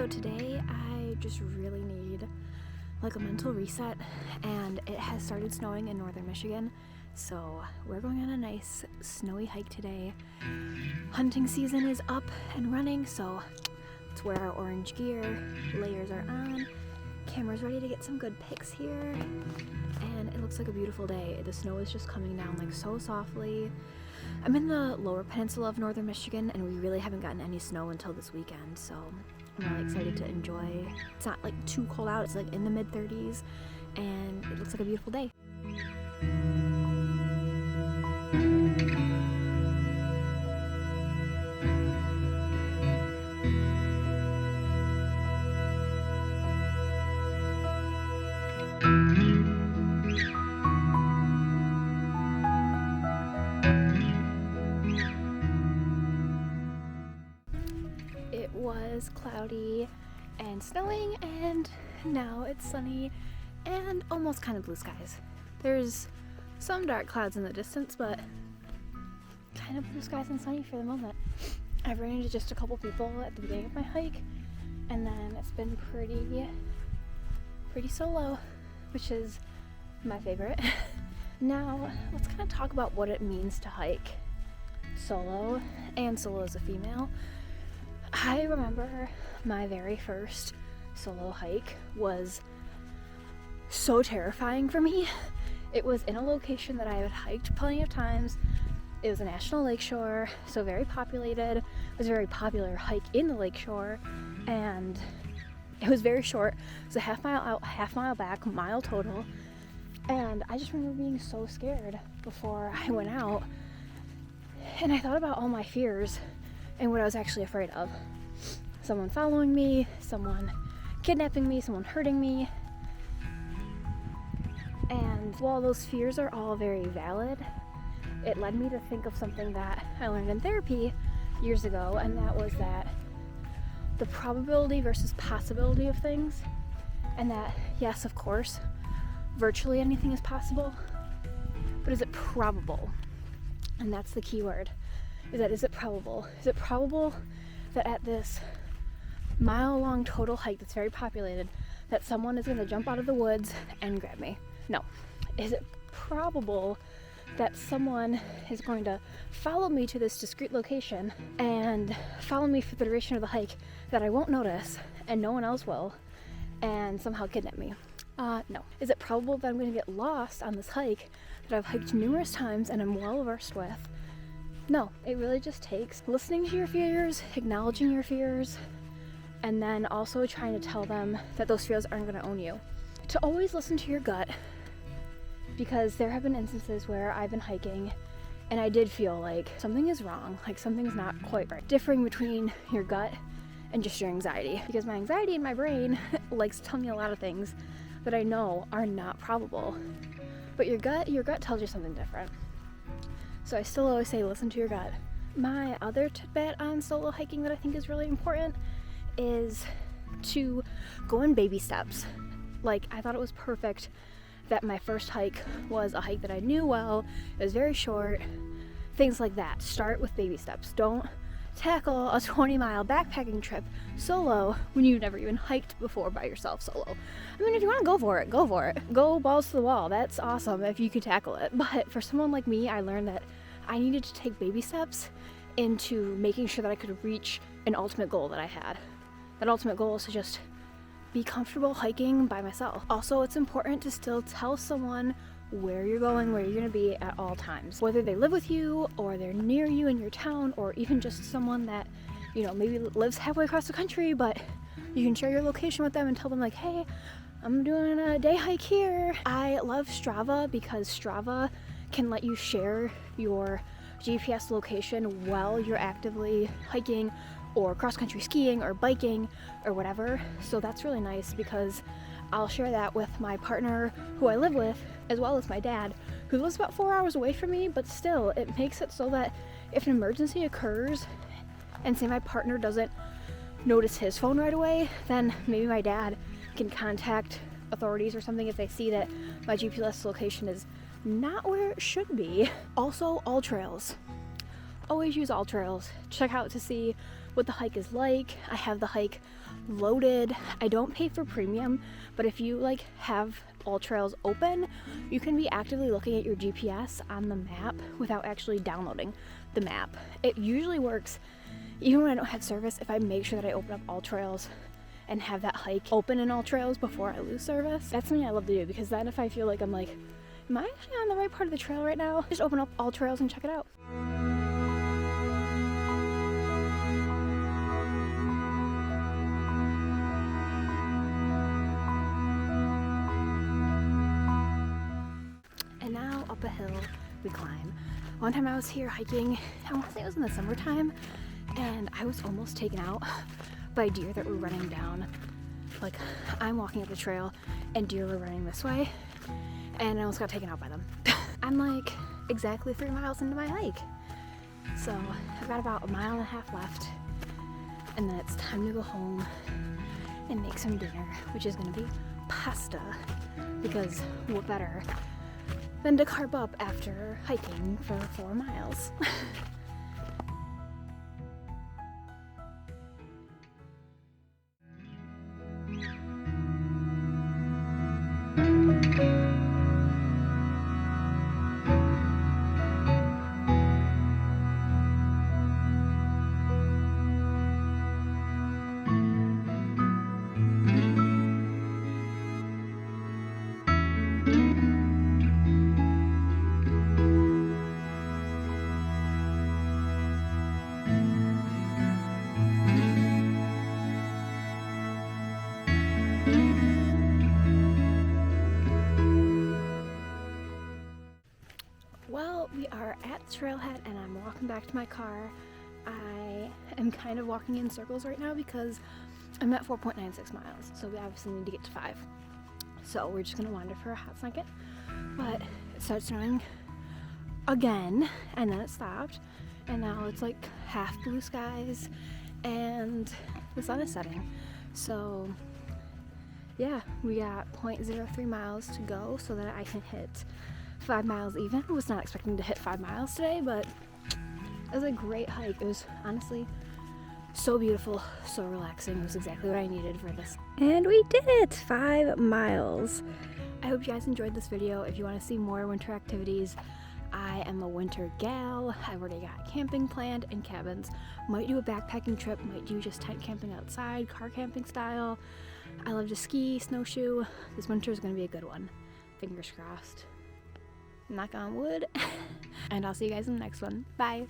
So today I just really need like a mental reset, and it has started snowing in northern Michigan, so we're going on a nice snowy hike today. Hunting season is up and running, so let's wear our orange gear, layers are on, camera's ready to get some good pics here, and it looks like a beautiful day. The snow is just coming down like so softly. I'm in the lower peninsula of northern Michigan, and we really haven't gotten any snow until this weekend, so I'm really excited to enjoy. It's not like too cold out, it's like in the mid-30s, and it looks like a beautiful day. It was cloudy and snowing, and now it's sunny and almost kind of blue skies. There's some dark clouds in the distance, but kind of blue skies and sunny for the moment. I've run into just a couple people at the beginning of my hike, and then it's been pretty solo, which is my favorite. Now let's kind of talk about what it means to hike solo, and solo as a female. I remember my very first solo hike was so terrifying for me. It was in a location that I had hiked plenty of times. It was a national lakeshore, so very populated. It was a very popular hike in the lakeshore, and it was very short. It was a half mile out, half mile back, mile total. And I just remember being so scared before I went out. And I thought about all my fears and what I was actually afraid of. Someone following me, someone kidnapping me, someone hurting me. And while those fears are all very valid, it led me to think of something that I learned in therapy years ago, and that was that the probability versus possibility of things, and that, yes, of course, virtually anything is possible, but is it probable? And that's the key word. Is it probable? Is it probable that at this mile-long total hike that's very populated, that someone is going to jump out of the woods and grab me? No. Is it probable that someone is going to follow me to this discrete location and follow me for the duration of the hike that I won't notice and no one else will, and somehow kidnap me? No. Is it probable that I'm going to get lost on this hike that I've hiked numerous times and I'm well versed with? No. It really just takes listening to your fears, acknowledging your fears, and then also trying to tell them that those fears aren't going to own you. To always listen to your gut, because there have been instances where I've been hiking and I did feel like something is wrong, like something's not quite right. Differing between your gut and just your anxiety, because my anxiety in my brain likes to tell me a lot of things that I know are not probable, but your gut tells you something different. So I still always say listen to your gut. My other tidbit on solo hiking that I think is really important is to go in baby steps. Like, I thought it was perfect that my first hike was a hike that I knew well, it was very short, things like that. Start with baby steps. Don't tackle a 20-mile backpacking trip solo when you've never even hiked before by yourself solo. I mean, if you want to go for it, go for it. Go balls to the wall. That's awesome if you could tackle it. But for someone like me, I learned that I needed to take baby steps into making sure that I could reach an ultimate goal that I had. That ultimate goal is to just be comfortable hiking by myself. Also, it's important to still tell someone where you're going, where you're going to be at all times. Whether they live with you, or they're near you in your town, or even just someone that, you know, maybe lives halfway across the country, but you can share your location with them and tell them like, hey, I'm doing a day hike here. I love Strava because Strava can let you share your GPS location while you're actively hiking or cross-country skiing or biking or whatever. So that's really nice, because I'll share that with my partner who I live with, as well as my dad, who lives about 4 hours away from me, but still it makes it so that if an emergency occurs and say my partner doesn't notice his phone right away, then maybe my dad can contact authorities or something if they see that my GPS location is not where it should be. Also, all trails. Always use all trails. Check out to see what the hike is like. I have the hike loaded. I don't pay for premium, but if you like have all trails open, you can be actively looking at your GPS on the map without actually downloading the map. It usually works even when I don't have service if I make sure that I open up all trails and have that hike open in all trails before I lose service. That's something I love to do, because then if I feel like I'm like, am I actually on the right part of the trail right now? Just open up all trails and check it out. And now up a hill we climb. One time I was here hiking, I want to say it was in the summertime, and I was almost taken out by deer that were running down. Like, I'm walking up the trail and deer were running this way, and I almost got taken out by them. I'm like exactly 3 miles into my hike. So I've got about 1.5 miles left, and then it's time to go home and make some dinner, which is gonna be pasta, because what better than to carb up after hiking for 4 miles. Well, we are at the trailhead and I'm walking back to my car. I am kind of walking in circles right now because I'm at 4.96 miles, so we obviously need to get to 5. So we're just gonna wander for a hot second, but it starts snowing again, and then it stopped, and now it's like half blue skies and the sun is setting. So yeah, we got 0.03 miles to go so that I can hit 5 miles even. I was not expecting to hit 5 miles today, but it was a great hike. It was honestly so beautiful, so relaxing. It was exactly what I needed for this. And we did it! 5 miles. I hope you guys enjoyed this video. If you want to see more winter activities, I am a winter gal. I've already got camping planned and cabins. Might do a backpacking trip, might do just tent camping outside, car camping style. I love to ski, snowshoe. This winter is going to be a good one. Fingers crossed. Knock on wood. And I'll see you guys in the next one. Bye.